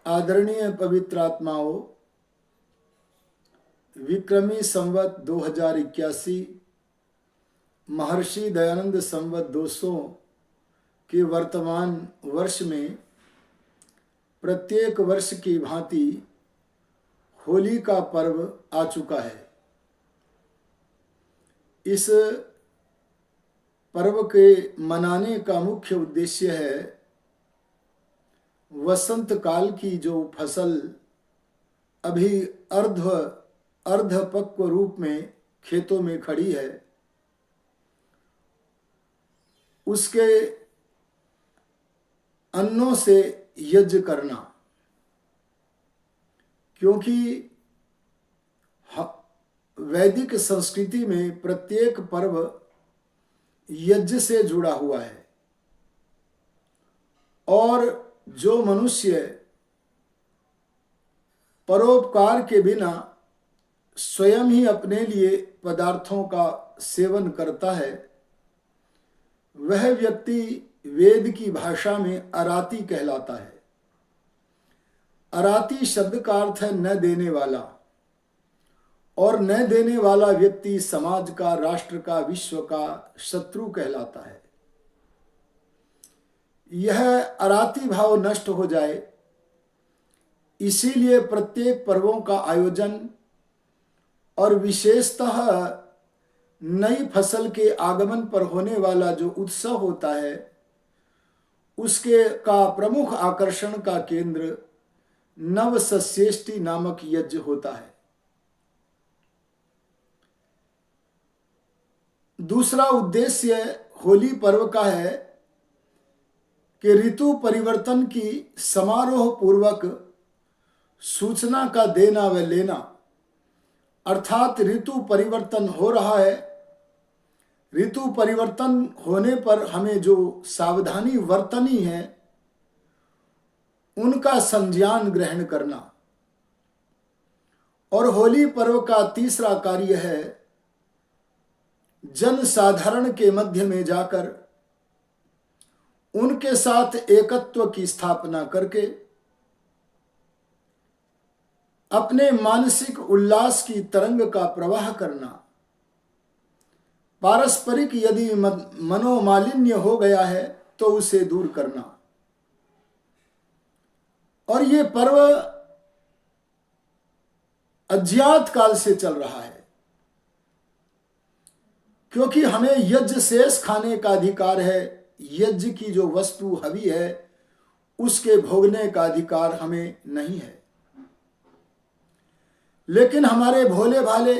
आदरणीय पवित्र आत्माओं, विक्रमी संवत 2081 महर्षि दयानंद संवत 200 के वर्तमान वर्ष में प्रत्येक वर्ष की भांति होली का पर्व आ चुका है। इस पर्व के मनाने का मुख्य उद्देश्य है वसंत काल की जो फसल अभी अर्धपक्व रूप में खेतों में खड़ी है, उसके अन्नों से यज्ञ करना। क्योंकि वैदिक संस्कृति में प्रत्येक पर्व यज्ञ से जुड़ा हुआ है और जो मनुष्य परोपकार के बिना स्वयं ही अपने लिए पदार्थों का सेवन करता है, वह व्यक्ति वेद की भाषा में अराती कहलाता है। अराती शब्द का अर्थ है न देने वाला, और न देने वाला व्यक्ति समाज का, राष्ट्र का, विश्व का शत्रु कहलाता है। यह अराती भाव नष्ट हो जाए, इसीलिए प्रत्येक पर्वों का आयोजन और विशेषतः नई फसल के आगमन पर होने वाला जो उत्सव होता है, उसके का प्रमुख आकर्षण का केंद्र नवसस्येष्टि नामक यज्ञ होता है। दूसरा उद्देश्य होली पर्व का है कि ऋतु परिवर्तन की समारोह पूर्वक सूचना का देना व लेना, अर्थात ऋतु परिवर्तन हो रहा है। ऋतु परिवर्तन होने पर हमें जो सावधानी बरतनी है, उनका संज्ञान ग्रहण करना। और होली पर्व का तीसरा कार्य है जन साधारण के मध्य में जाकर उनके साथ एकत्व की स्थापना करके अपने मानसिक उल्लास की तरंग का प्रवाह करना। पारस्परिक यदि मनोमालिन्य हो गया है तो उसे दूर करना। और ये पर्व अज्ञात काल से चल रहा है, क्योंकि हमें यज्ञ शेष खाने का अधिकार है। यज्ञ की जो वस्तु हवि है, उसके भोगने का अधिकार हमें नहीं है। लेकिन हमारे भोले भाले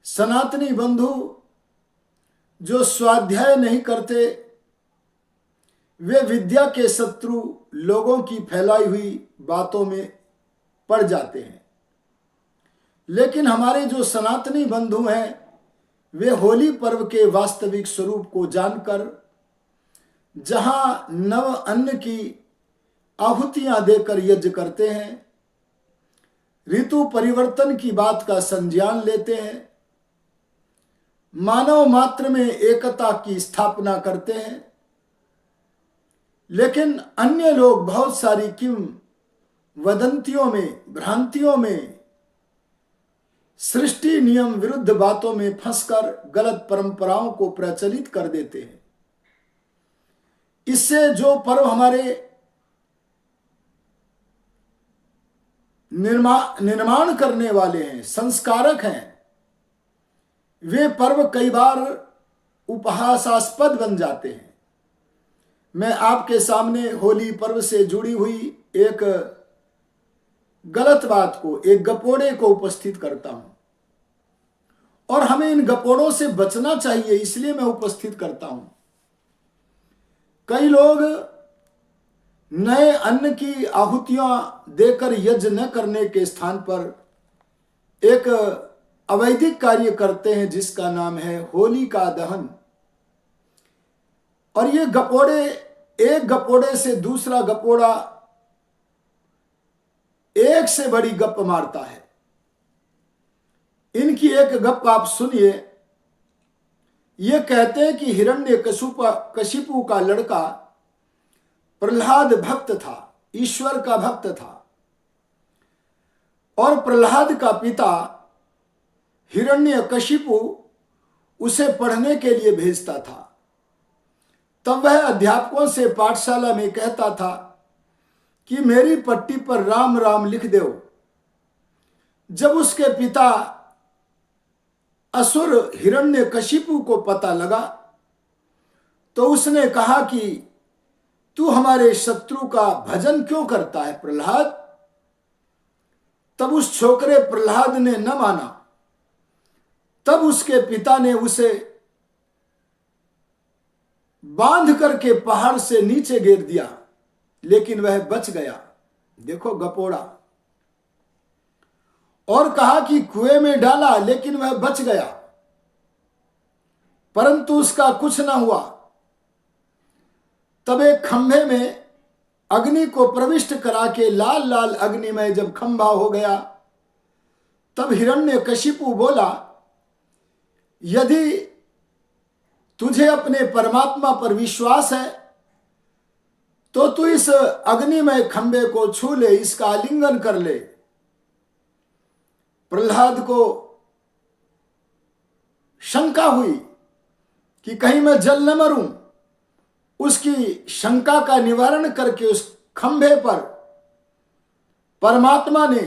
सनातनी बंधु जो स्वाध्याय नहीं करते, वे विद्या के शत्रु लोगों की फैलाई हुई बातों में पड़ जाते हैं। लेकिन हमारे जो सनातनी बंधु हैं, वे होली पर्व के वास्तविक स्वरूप को जानकर जहां नव अन्न की आहुतियां देकर यज्ञ करते हैं, ऋतु परिवर्तन की बात का संज्ञान लेते हैं, मानव मात्र में एकता की स्थापना करते हैं। लेकिन अन्य लोग बहुत सारी वदंतियों में, भ्रांतियों में, सृष्टि नियम विरुद्ध बातों में फंसकर गलत परंपराओं को प्रचलित कर देते हैं। इससे जो पर्व हमारे निर्माण करने वाले हैं, संस्कारक हैं, वे पर्व कई बार उपहासास्पद बन जाते हैं। मैं आपके सामने होली पर्व से जुड़ी हुई एक गलत बात को, एक गपोड़े को उपस्थित करता हूं, और हमें इन गपोड़ों से बचना चाहिए, इसलिए मैं उपस्थित करता हूं। कई लोग नए अन्न की आहुतियां देकर यज्ञ न करने के स्थान पर एक अवैधिक कार्य करते हैं, जिसका नाम है होली का दहन। और ये गपोड़े, एक गपोड़े से दूसरा गपोड़ा एक से बड़ी गप मारता है। इनकी एक गप आप सुनिए। ये कहते हैं कि हिरण्यकशिपु का लड़का प्रहलाद भक्त था। ईश्वर का भक्त था और प्रहलाद का पिता हिरण्यकशिपु उसे पढ़ने के लिए भेजता था। तब वह अध्यापकों से पाठशाला में कहता था कि मेरी पट्टी पर राम राम लिख दो। जब उसके पिता असुर हिरण्यकशिपु को पता लगा तो उसने कहा कि तू हमारे शत्रु का भजन क्यों करता है प्रहलाद। तब उस छोकरे प्रहलाद ने न माना। तब उसके पिता ने उसे बांध करके पहाड़ से नीचे गिर दिया, लेकिन वह बच गया। देखो गपोड़ा। और कहा कि कुएं में डाला, लेकिन वह बच गया, परंतु उसका कुछ न हुआ। तब एक खंभे में अग्नि को प्रविष्ट करा के लाल लाल अग्नि में जब खंभा हो गया, तब हिरण्यकशिपु बोला, यदि तुझे अपने परमात्मा पर विश्वास है तो तू इस अग्निमय खंभे को छू ले, इसका आलिंगन कर ले। प्रहलाद को शंका हुई कि कहीं मैं जल न मरूं। उसकी शंका का निवारण करके उस खंभे पर परमात्मा ने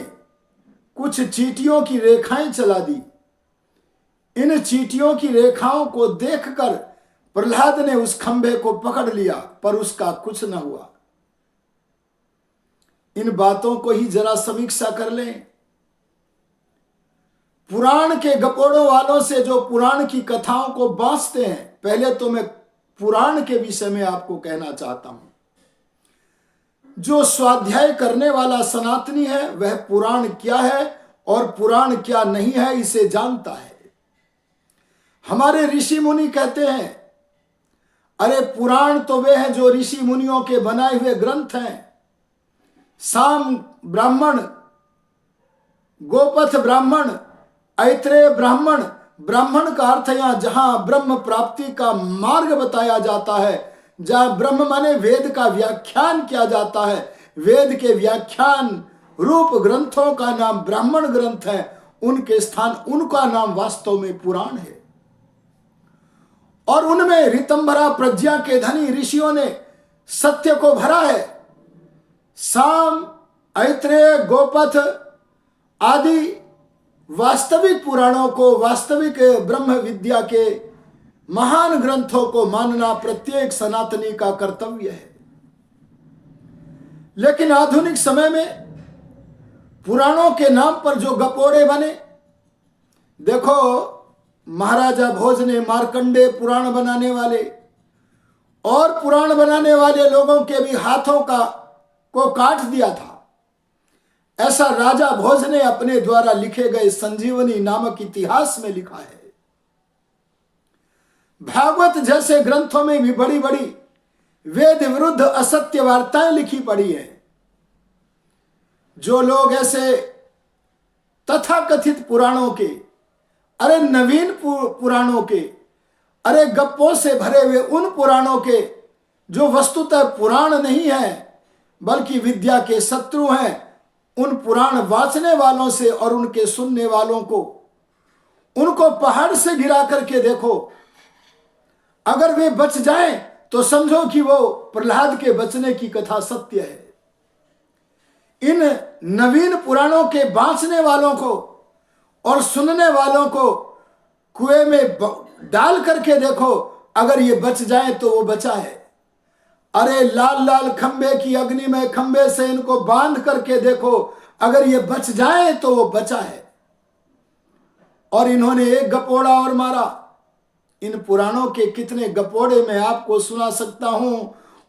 कुछ चींटियों की रेखाएं चला दी। इन चींटियों की रेखाओं को देखकर प्रहलाद ने उस खंभे को पकड़ लिया, पर उसका कुछ न हुआ। इन बातों को ही जरा समीक्षा कर लें। पुराण के गपोड़ों वालों से जो पुराण की कथाओं को बांसते हैं, पहले तो मैं पुराण के विषय में आपको कहना चाहता हूं। जो स्वाध्याय करने वाला सनातनी है वह पुराण क्या है और पुराण क्या नहीं है इसे जानता है। हमारे ऋषि मुनि कहते हैं, अरे पुराण तो वे हैं जो ऋषि मुनियों के बनाए हुए ग्रंथ हैं। साम ब्राह्मण, गोपथ ब्राह्मण, ऐत्रेय ब्राह्मण। ब्राह्मण का अर्थ यहां जहां ब्रह्म प्राप्ति का मार्ग बताया जाता है, जहां ब्रह्म माने वेद का व्याख्यान किया जाता है, वेद के व्याख्यान रूप ग्रंथों का नाम ब्राह्मण ग्रंथ है। उनके स्थान, उनका नाम वास्तव में पुराण है। और उनमें ऋतंभरा प्रज्ञा के धनी ऋषियों ने सत्य को भरा है। साम, ऐत्रेय, गोपथ आदि वास्तविक पुराणों को, वास्तविक ब्रह्म विद्या के महान ग्रंथों को मानना प्रत्येक सनातनी का कर्तव्य है। लेकिन आधुनिक समय में पुराणों के नाम पर जो गपोड़े बने, देखो महाराजा भोज ने मार्कंडेय पुराण बनाने वाले और पुराण बनाने वाले लोगों के भी हाथों को काट दिया था। ऐसा राजा भोज ने अपने द्वारा लिखे गए संजीवनी नामक इतिहास में लिखा है। भागवत जैसे ग्रंथों में भी बड़ी बड़ी वेद विरुद्ध असत्य वार्ताएं लिखी पड़ी हैं। जो लोग ऐसे तथाकथित पुराणों के, अरे नवीन पुराणों के, अरे गप्पों से भरे हुए उन पुराणों के जो वस्तुतः पुराण नहीं है बल्कि विद्या के शत्रु हैं, उन पुराण वाचने वालों से और उनके सुनने वालों को, उनको पहाड़ से गिरा करके देखो। अगर वे बच जाएं तो समझो कि वो प्रहलाद के बचने की कथा सत्य है। इन नवीन पुराणों के बांचने वालों को और सुनने वालों को कुएं में डाल करके देखो, अगर ये बच जाए तो वो बचा है। अरे लाल लाल खंबे की अग्नि में खंबे से इनको बांध करके देखो, अगर ये बच जाए तो वो बचा है। और इन्होंने एक गपोड़ा और मारा। इन पुराणों के कितने गपोड़े मैं आपको सुना सकता हूं,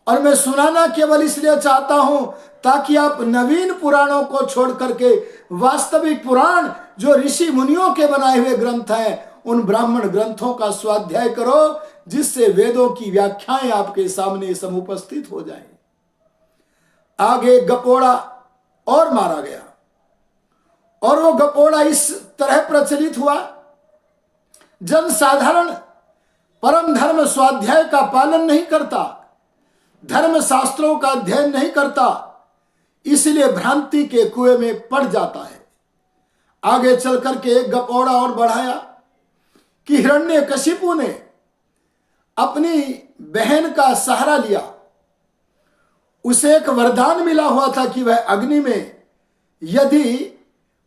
और मैं सुनाना केवल इसलिए चाहता हूं ताकि आप नवीन पुराणों को छोड़ करके वास्तविक पुराण जो ऋषि मुनियों के बनाए हुए ग्रंथ हैं, उन ब्राह्मण ग्रंथों का स्वाध्याय करो, जिससे वेदों की व्याख्याएं आपके सामने समुपस्थित हो जाएं। आगे गपोड़ा और मारा गया, और वो गपोड़ा इस तरह प्रचलित हुआ, जन साधारण परम धर्म स्वाध्याय का पालन नहीं करता, धर्म शास्त्रों का अध्ययन नहीं करता, इसलिए भ्रांति के कुएं में पड़ जाता है। आगे चल करके एक गपौड़ा और बढ़ाया कि हिरण्यकशिपु ने अपनी बहन का सहारा लिया। उसे एक वरदान मिला हुआ था कि वह अग्नि में यदि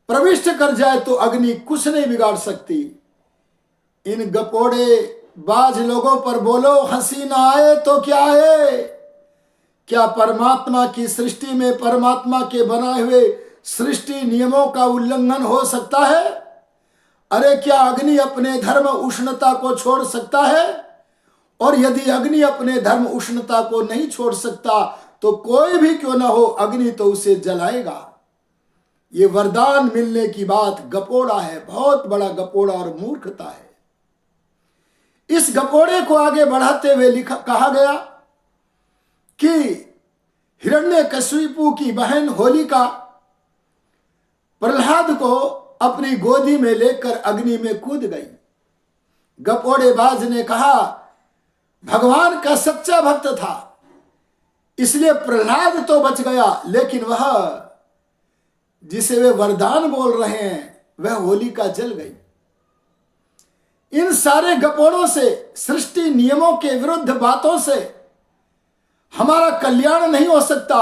प्रविष्ट कर जाए तो अग्नि कुछ नहीं बिगाड़ सकती। इन गपोड़े बाज लोगों पर बोलो, हंसी ना आए तो क्या है? क्या परमात्मा की सृष्टि में परमात्मा के बनाए हुए सृष्टि नियमों का उल्लंघन हो सकता है? अरे क्या अग्नि अपने धर्म उष्णता को छोड़ सकता है? और यदि अग्नि अपने धर्म उष्णता को नहीं छोड़ सकता तो कोई भी क्यों ना हो, अग्नि तो उसे जलाएगा। ये वरदान मिलने की बात गपोड़ा है, बहुत बड़ा गपोड़ा और मूर्खता है। इस गपोड़े को आगे बढ़ाते हुए कहा गया कि हिरण्यकशिपु की बहन होलिका प्रहलाद को अपनी गोदी में लेकर अग्नि में कूद गई। गपोड़ेबाज ने कहा भगवान का सच्चा भक्त था इसलिए प्रहलाद तो बच गया, लेकिन वह जिसे वे वरदान बोल रहे हैं वह होलिका जल गई। इन सारे गपोड़ों से, सृष्टि नियमों के विरुद्ध बातों से हमारा कल्याण नहीं हो सकता।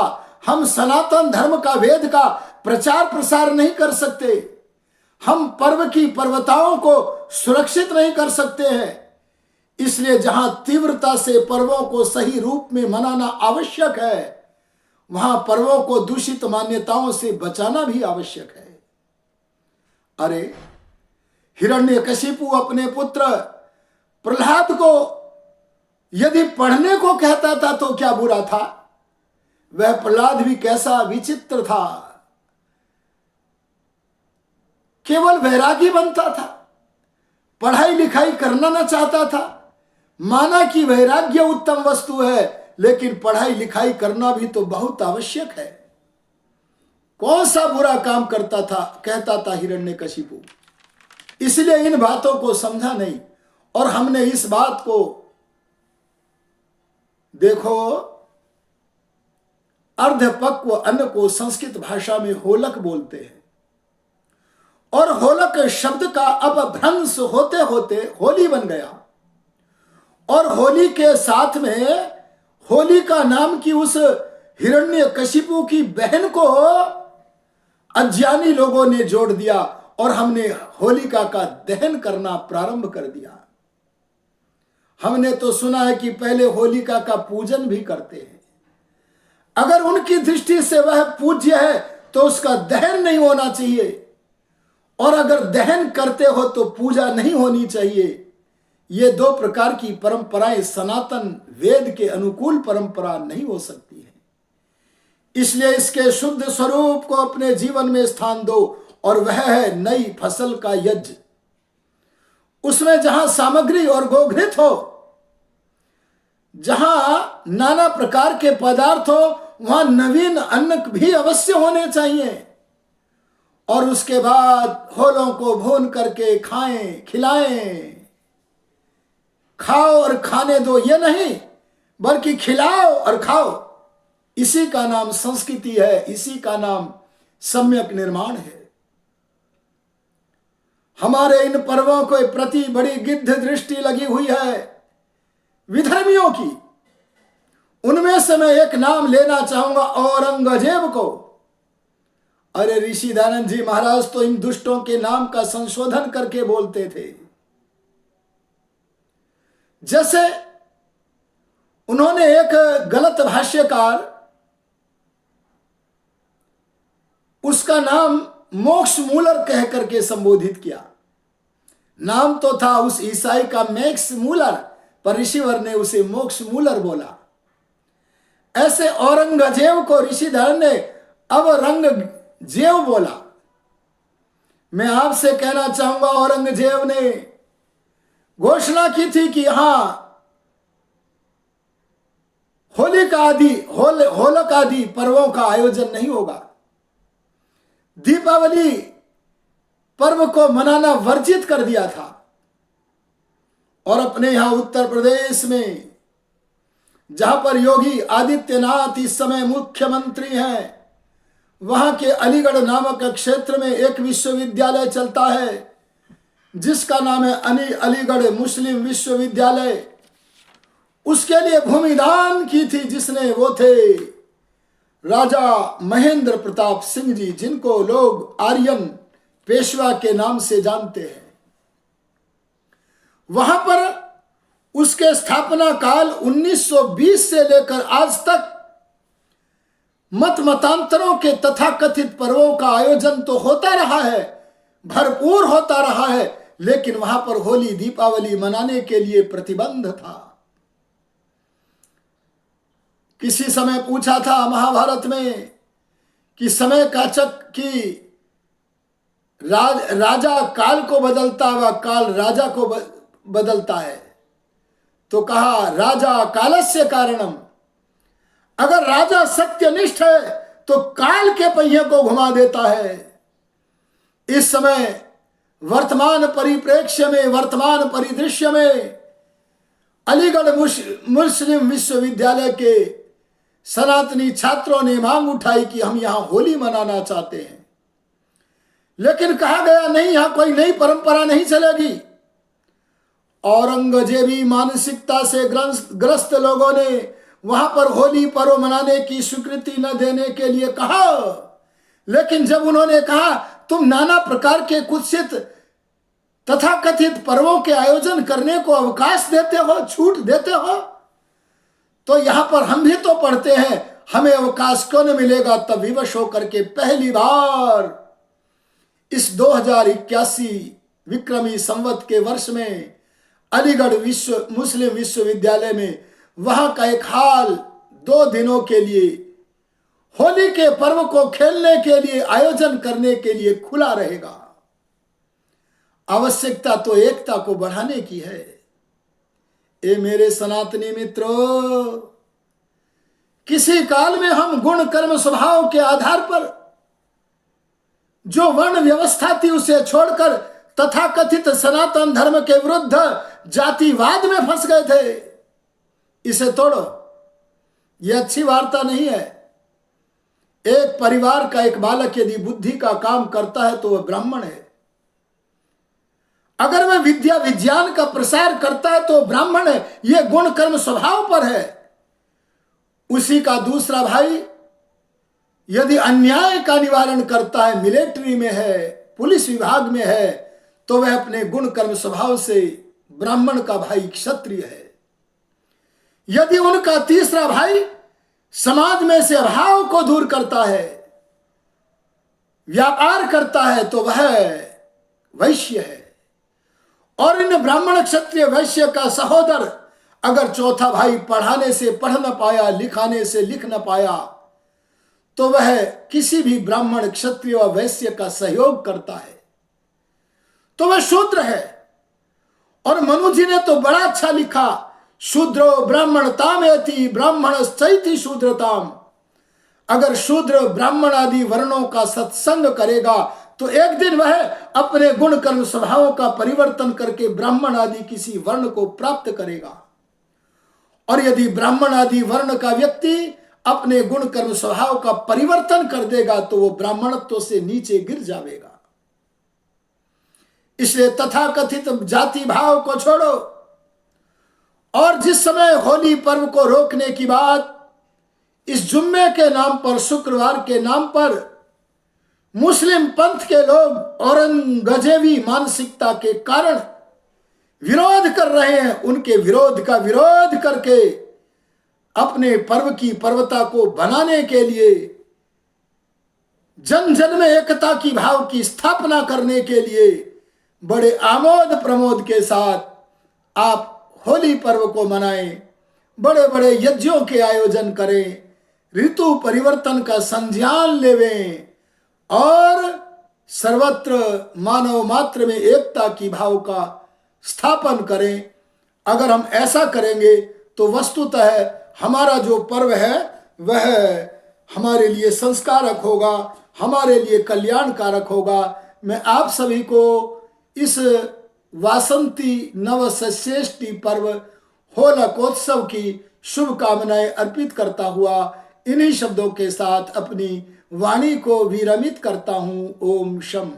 हम सनातन धर्म का, वेद का प्रचार प्रसार नहीं कर सकते। हम पर्व की पर्वताओं को सुरक्षित नहीं कर सकते हैं। इसलिए जहां तीव्रता से पर्वों को सही रूप में मनाना आवश्यक है, वहां पर्वों को दूषित मान्यताओं से बचाना भी आवश्यक है। अरे हिरण्यकशिपु अपने पुत्र प्रहलाद को यदि पढ़ने को कहता था तो क्या बुरा था? वह प्रहलाद भी कैसा विचित्र था, केवल वैरागी बनता था, पढ़ाई लिखाई करना न चाहता था। माना कि वैराग्य उत्तम वस्तु है, लेकिन पढ़ाई लिखाई करना भी तो बहुत आवश्यक है। कौन सा बुरा काम करता था, कहता था हिरण्यकशिपु। इसलिए इन बातों को समझा नहीं। और हमने इस बात को देखो, अर्धपक्व अन्न को संस्कृत भाषा में होलक बोलते हैं, और होलक शब्द का अपभ्रंश होते होते होली बन गया। और होली के साथ में होलिका नाम की उस हिरण्यकशिपु की बहन को अज्ञानी लोगों ने जोड़ दिया और हमने होलिका का दहन करना प्रारंभ कर दिया। हमने तो सुना है कि पहले होलिका का पूजन भी करते हैं। अगर उनकी दृष्टि से वह पूज्य है तो उसका दहन नहीं होना चाहिए, और अगर दहन करते हो तो पूजा नहीं होनी चाहिए। ये दो प्रकार की परंपराएं सनातन वेद के अनुकूल परंपरा नहीं हो सकती है। इसलिए इसके शुद्ध स्वरूप को अपने जीवन में स्थान दो, और वह है नई फसल का यज्ञ। उसमें जहां सामग्री और गोघृत हो, जहां नाना प्रकार के पदार्थ हो, वहां नवीन अन्न भी अवश्य होने चाहिए। और उसके बाद होलों को भून करके खाएं, खिलाएं। खाओ और खाने दो ये नहीं, बल्कि खिलाओ और खाओ। इसी का नाम संस्कृति है, इसी का नाम सम्यक निर्माण है। हमारे इन पर्वों के प्रति बड़ी गिद्ध दृष्टि लगी हुई है विधर्मियों की। उनमें से मैं एक नाम लेना चाहूंगा, औरंगजेब को। अरे ऋषि दयानंद जी महाराज तो इन दुष्टों के नाम का संशोधन करके बोलते थे। जैसे उन्होंने एक गलत भाष्यकार, उसका नाम मोक्ष मूलर कह करके संबोधित किया। नाम तो था उस ईसाई का मैक्स मूलर, पर ऋषिवर ने उसे मोक्ष मूलर बोला। ऐसे औरंगजेब को ऋषि धर ने अब रंगजेब बोला। मैं आपसे कहना चाहूंगा, औरंगजेब ने घोषणा की थी कि यहां होलक आदि पर्वों का आयोजन नहीं होगा। दीपावली पर्व को मनाना वर्जित कर दिया था। और अपने यहां उत्तर प्रदेश में, जहां पर योगी आदित्यनाथ इस समय मुख्यमंत्री हैं, वहां के अलीगढ़ नामक क्षेत्र में एक विश्वविद्यालय चलता है जिसका नाम है अलीगढ़ मुस्लिम विश्वविद्यालय। उसके लिए भूमि दान की थी जिसने, वो थे राजा महेंद्र प्रताप सिंह जी, जिनको लोग आर्यन पेशवा के नाम से जानते हैं। वहां पर उसके स्थापना काल 1920 से लेकर आज तक मत मतांतरों के तथाकथित पर्वों का आयोजन तो होता रहा है, भरपूर होता रहा है, लेकिन वहां पर होली दीपावली मनाने के लिए प्रतिबंध था। किसी समय पूछा था महाभारत में कि समय का चक्र की राजा काल को बदलता व काल राजा को बदलता है, तो कहा राजा कालस्य कारणम। अगर राजा सत्यनिष्ठ है तो काल के पहिए को घुमा देता है। इस समय वर्तमान परिप्रेक्ष्य में, वर्तमान परिदृश्य में अलीगढ़ मुस्लिम विश्वविद्यालय के सनातनी छात्रों ने मांग उठाई कि हम यहां होली मनाना चाहते हैं, लेकिन कहा गया नहीं, यहां कोई नई परंपरा नहीं चलेगी। औरंगजेबी मानसिकता से ग्रस्त लोगों ने वहां पर होली पर्व मनाने की स्वीकृति न देने के लिए कहा, लेकिन जब उन्होंने कहा तुम नाना प्रकार के कुत्सित तथाकथित पर्वों के आयोजन करने को अवकाश देते हो, छूट देते हो, तो यहां पर हम भी तो पढ़ते हैं, हमें अवकाश क्यों न मिलेगा। तब विवश होकर के पहली बार इस 2081 विक्रमी संवत के वर्ष में अलीगढ़ मुस्लिम विश्वविद्यालय में वहां का एक हाल 2 दिनों के लिए होली के पर्व को खेलने के लिए, आयोजन करने के लिए खुला रहेगा। आवश्यकता तो एकता को बढ़ाने की है। ए मेरे सनातनी मित्रों, किसी काल में हम गुण कर्म स्वभाव के आधार पर जो वर्ण व्यवस्था थी उसे छोड़कर तथाकथित सनातन धर्म के विरुद्ध जातिवाद में फंस गए थे। इसे तोड़ो, यह अच्छी वार्ता नहीं है। एक परिवार का एक बालक यदि बुद्धि का काम करता है तो वह ब्राह्मण है। अगर वह विद्या विज्ञान का प्रसार करता है तो ब्राह्मण है। यह गुण कर्म स्वभाव पर है। उसी का दूसरा भाई यदि अन्याय का निवारण करता है, मिलिट्री में है, पुलिस विभाग में है, तो वह अपने गुण कर्म स्वभाव से ब्राह्मण का भाई क्षत्रिय है। यदि उनका तीसरा भाई समाज में से अभाव को दूर करता है, व्यापार करता है, तो वह वैश्य है। और इन ब्राह्मण क्षत्रिय वैश्य का सहोदर अगर चौथा भाई पढ़ाने से पढ़ न पाया, लिखाने से लिख न पाया, तो वह किसी भी ब्राह्मण क्षत्रिय व वैश्य का सहयोग करता है, तो वह शूद्र है। और मनु जी ने तो बड़ा अच्छा लिखा, शूद्रो ब्राह्मणतामेति ब्राह्मणश्चैति शूद्रताम। अगर शूद्र ब्राह्मण आदि वर्णों का सत्संग करेगा तो एक दिन वह अपने गुण कर्म स्वभावों का परिवर्तन करके ब्राह्मण आदि किसी वर्ण को प्राप्त करेगा। और यदि ब्राह्मण आदि वर्ण का व्यक्ति अपने गुण कर्म स्वभाव का परिवर्तन कर देगा तो वो ब्राह्मणत्व से नीचे गिर जाएगा। इसलिए तथाकथित जाति भाव को छोड़ो। और जिस समय होली पर्व को रोकने की बात इस जुम्मे के नाम पर, शुक्रवार के नाम पर मुस्लिम पंथ के लोग औरंगजेबी मानसिकता के कारण विरोध कर रहे हैं, उनके विरोध का विरोध करके अपने पर्व की पर्वता को बनाने के लिए, जन जन में एकता की भाव की स्थापना करने के लिए बड़े आमोद प्रमोद के साथ आप होली पर्व को मनाएं, बड़े बड़े यज्ञों के आयोजन करें, ऋतु परिवर्तन का संज्ञान लेवें और सर्वत्र मानव मात्र में एकता की भाव का स्थापन करें। अगर हम ऐसा करेंगे तो वस्तुतः हमारा जो पर्व है वह हमारे लिए संस्कारक होगा, हमारे लिए कल्याणकारक होगा। मैं आप सभी को इस वासंती नवसस्येष्टि पर्व होलिकोत्सव की शुभकामनाएं अर्पित करता हुआ इन्हीं शब्दों के साथ अपनी वाणी को विरमित करता हूँ। ओम शम।